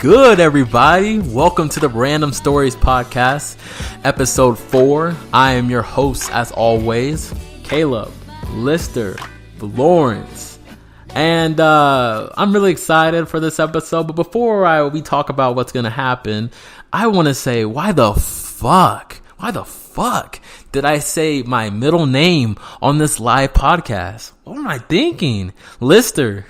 good, everybody? Welcome to the Random Stories Podcast, episode 4. I am your host, as always, Caleb, Lister, Lawrence. And I'm really excited for this episode. But before we talk about what's going to happen, I want to say, why the fuck did I say my middle name on this live podcast? What am I thinking? Lister,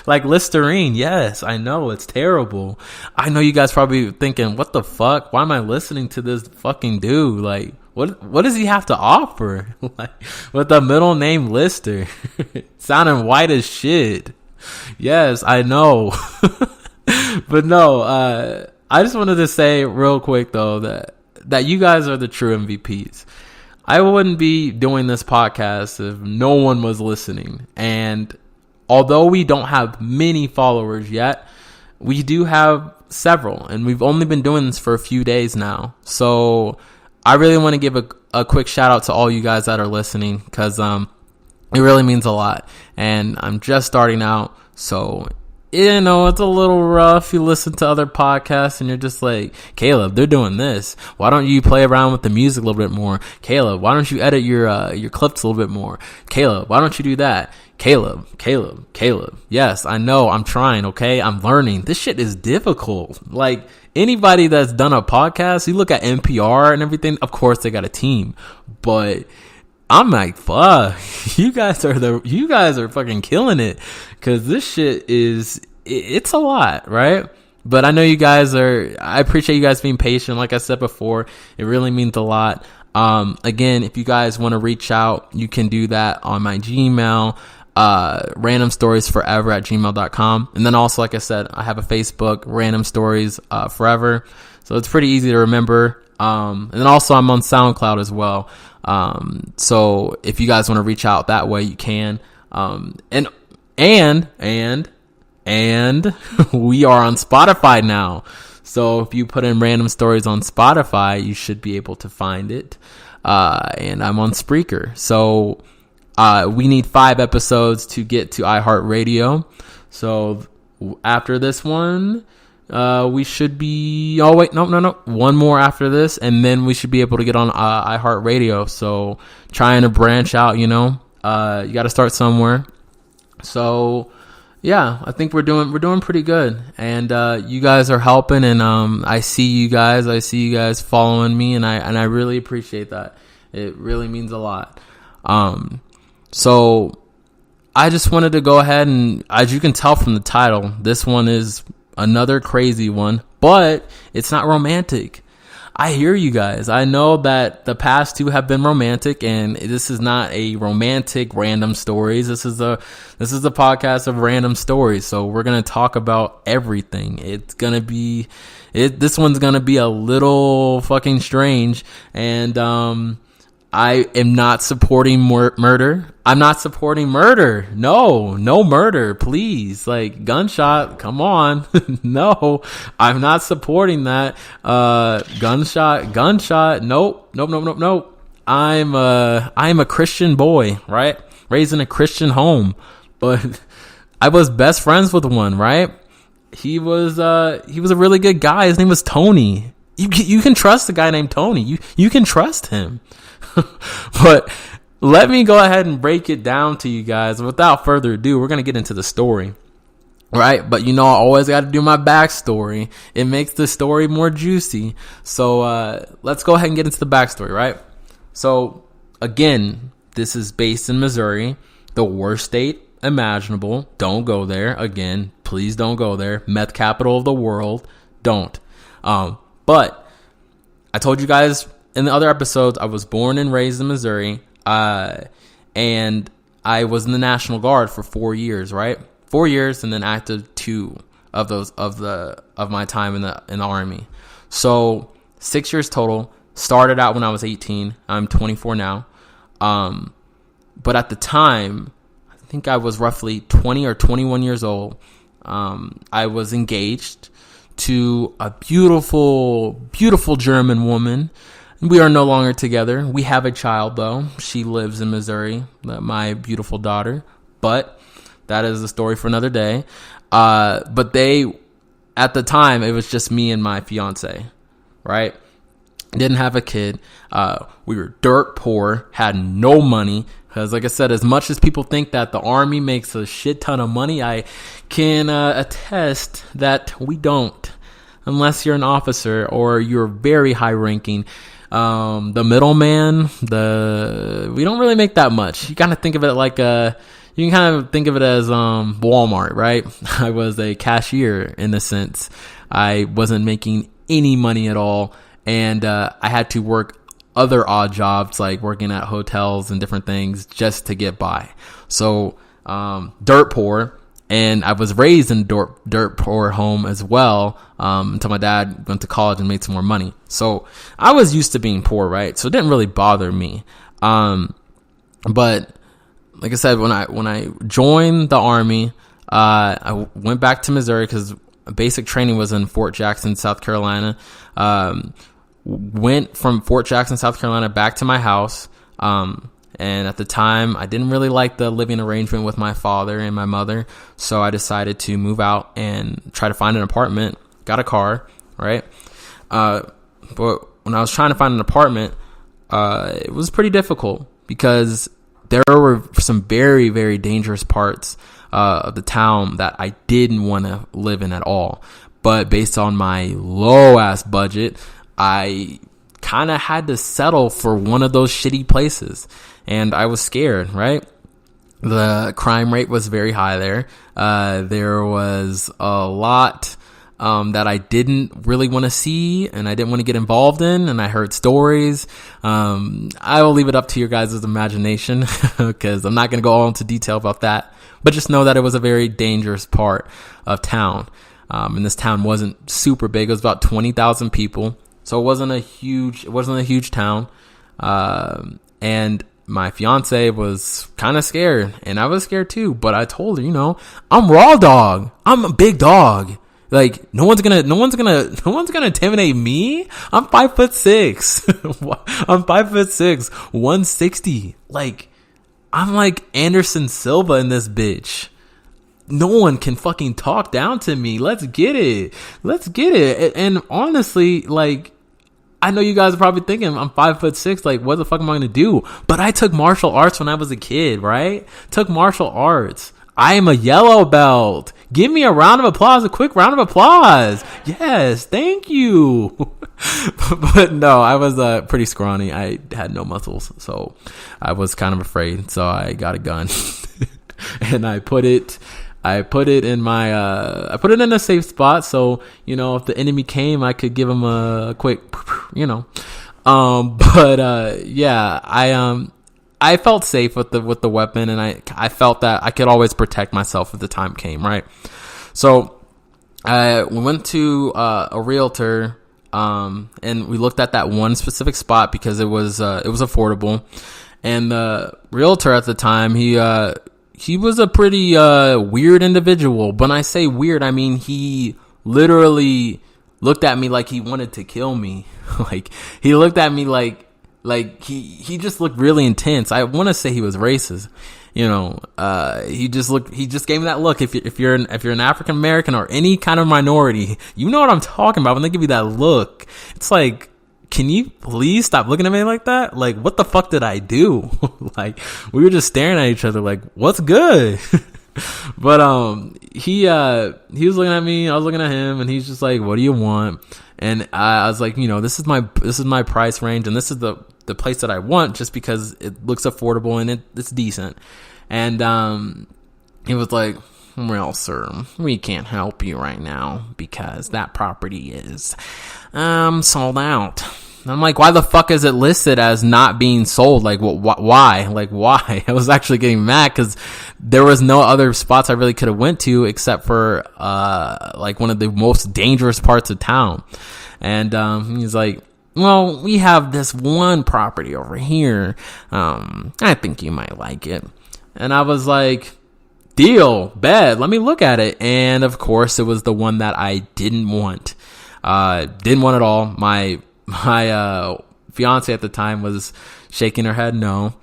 like Listerine. Yes, I know, it's terrible. I know you guys probably thinking, what the fuck? Why am I listening to this fucking dude? Like, what does he have to offer? Like, with the middle name Lister. Sounding white as shit. Yes, I know. But no, I just wanted to say real quick though that you guys are the true MVPs. I wouldn't be doing this podcast if no one was listening. And although we don't have many followers yet, we do have several. And we've only been doing this for a few days now. So I really want to give a quick shout out to all you guys that are listening, because it really means a lot. And I'm just starting out, so you know, it's a little rough. You listen to other podcasts and you're just like, Caleb, they're doing this. Why don't you play around with the music a little bit more? Caleb, why don't you edit your clips a little bit more? Caleb, why don't you do that? Caleb. Yes, I know. I'm trying. Okay. I'm learning. This shit is difficult. Like, anybody that's done a podcast, you look at NPR and everything. Of course they got a team, but I'm like, fuck, you guys are fucking killing it. Cause this shit it's a lot, right? But I know you guys I appreciate you guys being patient. Like I said before, it really means a lot. Again, if you guys want to reach out, you can do that on my Gmail, randomstoriesforever@gmail.com. And then also, like I said, I have a Facebook, Random Stories, Forever. So it's pretty easy to remember. And then also I'm on SoundCloud as well. So if you guys want to reach out that way, you can. And we are on Spotify now. So if you put in Random Stories on Spotify, you should be able to find it. And I'm on Spreaker. So, we need 5 episodes to get to iHeartRadio. So after this one, we should be, no, one more after this, and then we should be able to get on iHeartRadio. So trying to branch out, you know, you got to start somewhere. So yeah, I think we're doing pretty good, and you guys are helping, and I see you guys following me, and I really appreciate that. It really means a lot. So I just wanted to go ahead, and as you can tell from the title, this one is another crazy one, but it's not romantic. I hear you guys. I know that the past 2 have been romantic, and this is not a romantic random stories. This is a podcast of random stories. So we're going to talk about everything. This one's going to be a little fucking strange, and I am not supporting murder. I'm not supporting murder. No murder, please. Like, gunshot, come on. No, I'm not supporting that. Gunshot. Nope. I'm a Christian boy, right? Raised in a Christian home, but I was best friends with one, right? He was a really good guy. His name was Tony. You can trust a guy named Tony. You can trust him. But let me go ahead and break it down to you guys. Without further ado, we're going to get into the story, right? But you know, I always got to do my backstory. It makes the story more juicy. So let's go ahead and get into the backstory, right? So again, this is based in Missouri, the worst state imaginable. Don't go there. Again, please don't go there. Meth capital of the world. Don't. But I told you guys in the other episodes, I was born and raised in Missouri, and I was in the National Guard for 4 years, right? 4 years, and then active 2 of those of my time in the Army. So 6 years total. Started out when I was 18. I'm 24 now. But at the time, I think I was roughly 20 or 21 years old. I was engaged to a beautiful, beautiful German woman. We are no longer together. We have a child, though. She lives in Missouri, my beautiful daughter. But that is a story for another day. But at the time, it was just me and my fiance, right? Didn't have a kid. We were dirt poor, had no money. Because like I said, as much as people think that the Army makes a shit ton of money, I can attest that we don't. Unless you're an officer or you're very high ranking. The middleman, we don't really make that much. You kind of think of it like you can kind of think of it as Walmart, right? I was a cashier in a sense. I wasn't making any money at all. And I had to work other odd jobs like working at hotels and different things just to get by. So dirt poor. And I was raised in dirt poor home as well until my dad went to college and made some more money. So I was used to being poor, right? So it didn't really bother me. But like I said, when I joined the Army, I went back to Missouri because basic training was in Fort Jackson, South Carolina. Went from Fort Jackson, South Carolina back to my house. And at the time, I didn't really like the living arrangement with my father and my mother. So I decided to move out and try to find an apartment. Got a car, right? But when I was trying to find an apartment, it was pretty difficult because there were some very, very dangerous parts of the town that I didn't want to live in at all. But based on my low-ass budget, I kind of had to settle for one of those shitty places. And I was scared, right? The crime rate was very high there. There was a lot that I didn't really want to see and I didn't want to get involved in. And I heard stories. I will leave it up to your guys' imagination because I'm not going to go all into detail about that. But just know that it was a very dangerous part of town. And this town wasn't super big. It was about 20,000 people. So it wasn't a huge town. And my fiance was kind of scared and I was scared too, but I told her, I'm raw dog. I'm a big dog. Like no one's gonna intimidate me. I'm 5'6". I'm 5'6", 160. Like I'm like Anderson Silva in this bitch. No one can fucking talk down to me. Let's get it. And honestly, like, I know you guys are probably thinking I'm 5'6". Like, what the fuck am I going to do? But I took martial arts when I was a kid, right? Took martial arts. I am a yellow belt. Give me a round of applause, a quick round of applause. Yes, thank you. But no, I was pretty scrawny. I had no muscles, so I was kind of afraid. So I got a gun and I put it in my, I put it in a safe spot. So, if the enemy came, I could give him a quick, yeah, I felt safe with the weapon and I felt that I could always protect myself if the time came. Right. So, we went to, a realtor, and we looked at that one specific spot because it was affordable. And the realtor at the time, he was a pretty weird individual. When I say weird, I mean he literally looked at me like he wanted to kill me. Like he looked at me like he just looked really intense. I want to say he was racist. He just gave me that look. If you're an African American or any kind of minority, you know what I'm talking about when they give you that look. It's like, can you please stop looking at me like that? Like, what the fuck did I do? Like, we were just staring at each other like, what's good? But, he was looking at me, I was looking at him, and he's just like, what do you want? And I was like, this is my price range, and this is the place that I want just because it looks affordable and it's decent. And, he was like, well, sir, we can't help you right now because that property is sold out. And I'm like, why the fuck is it listed as not being sold? Like, why? Like, why? I was actually getting mad because there was no other spots I really could have went to except for like one of the most dangerous parts of town. And he's like, well, we have this one property over here. I think you might like it. And I was like, deal, bet, let me look at it. And of course, it was the one that I didn't want. Didn't want at all. My fiance at the time was shaking her head no.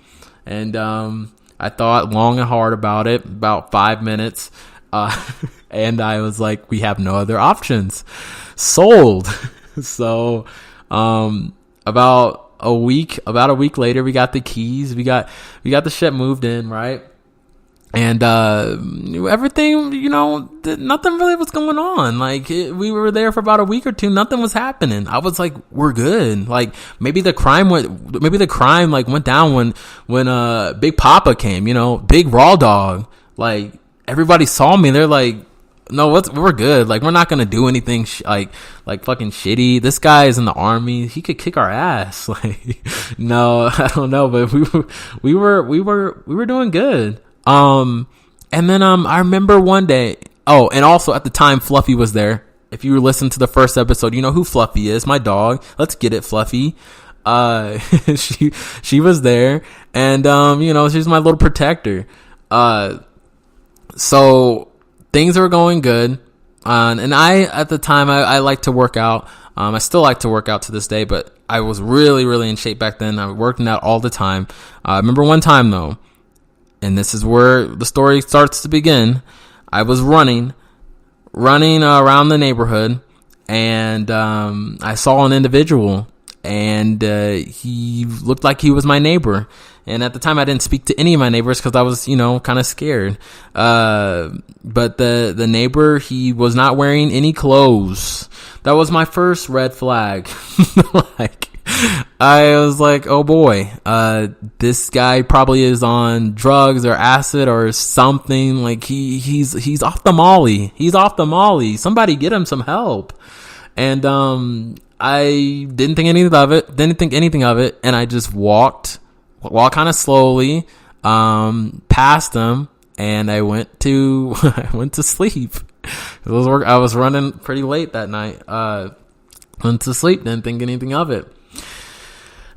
And I thought long and hard about it, about 5 minutes. And I was like, we have no other options. Sold. So, about a week later, we got the keys. We got the shit moved in, right? And, everything, nothing really was going on. Like, we were there for about a week or two. Nothing was happening. I was like, we're good. Like, maybe the crime went down when Big Papa came, Big Raw Dog. Like, everybody saw me. They're like, no, we're good. Like, we're not going to do anything like fucking shitty. This guy is in the army. He could kick our ass. Like, no, I don't know, but we were doing good. And then, I remember one day, and also at the time, Fluffy was there. If you listen to the first episode, you know who Fluffy is, my dog. Let's get it, Fluffy. She was there, and, she's my little protector. So things were going good. And at the time, I like to work out. I still like to work out to this day, but I was really, really in shape back then. I was working out all the time. I remember one time though, and this is where the story starts to begin. I was running around the neighborhood, and I saw an individual, and he looked like he was my neighbor. And at the time, I didn't speak to any of my neighbors because I was, kind of scared. But the neighbor, he was not wearing any clothes. That was my first red flag. Like, I was like, oh boy, this guy probably is on drugs or acid or something. Like, he's off the molly. He's off the molly. Somebody get him some help. And, I didn't think anything of it. And I just walked kind of slowly, past him, and I went to sleep. I was running pretty late that night. Went to sleep, didn't think anything of it.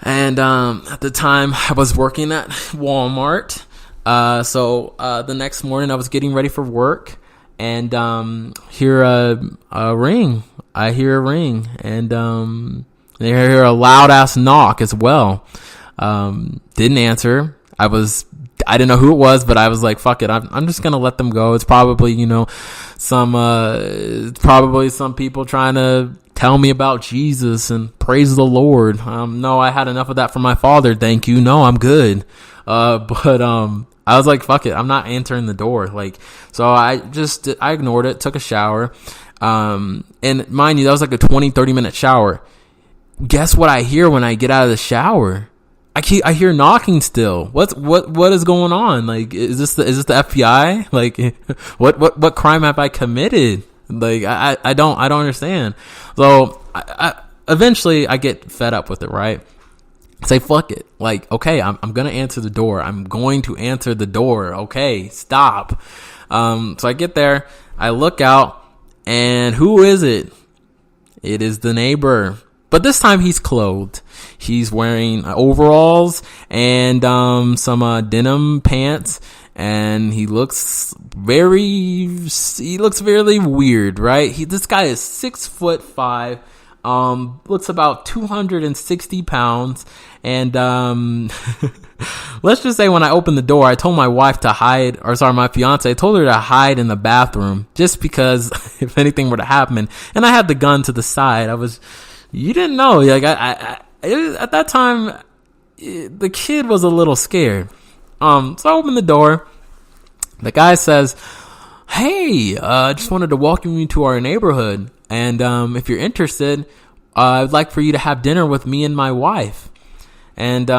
And, at the time I was working at Walmart. So the next morning I was getting ready for work, and, hear a ring. I hear a ring, and, I hear a loud ass knock as well. Didn't answer. I didn't know who it was, but I was like, fuck it. I'm just going to let them go. It's probably, some people trying to tell me about Jesus and praise the Lord. No, I had enough of that from my father. Thank you. No, I'm good. But I was like, fuck it. I'm not answering the door. Like, so I ignored it, took a shower. And mind you, that was like a 20-30 minute shower. Guess what I hear when I get out of the shower? I hear knocking still. What is going on? Like, is this the FBI? Like, what crime have I committed? Like, I don't understand. So I eventually I get fed up with it, right? Say, fuck it. Like, okay, I'm going to answer the door. I'm going to answer the door. Okay, stop. So I get there, I look out, and who is it? It is the neighbor. But this time he's clothed. He's wearing overalls and some denim pants, and he looks very weird, right? This guy is 6'5", looks about 260 pounds, and let's just say when I opened the door, I told my wife to hide, my fiance, I told her to hide in the bathroom just because if anything were to happen, and I had the gun to the side. You didn't know. Like, at that time, the kid was a little scared. So I opened the door. The guy says, hey, I just wanted to welcome you to our neighborhood. And, if you're interested, I'd like for you to have dinner with me and my wife. And,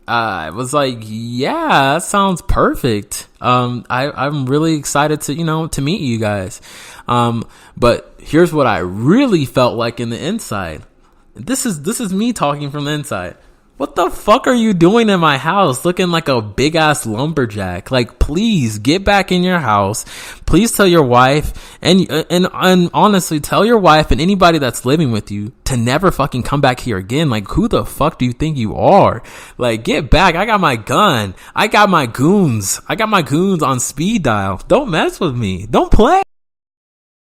I was like, yeah, that sounds perfect. I'm really excited to meet you guys. But here's what I really felt like in the inside. This is me talking from the inside. What the fuck are you doing in my house looking like a big ass lumberjack? Like, please get back in your house. Please tell your wife and honestly tell your wife and anybody that's living with you to never fucking come back here again. Like, who the fuck do you think you are? Like, get back. I got my gun. I got my goons on speed dial. Don't mess with me. Don't play.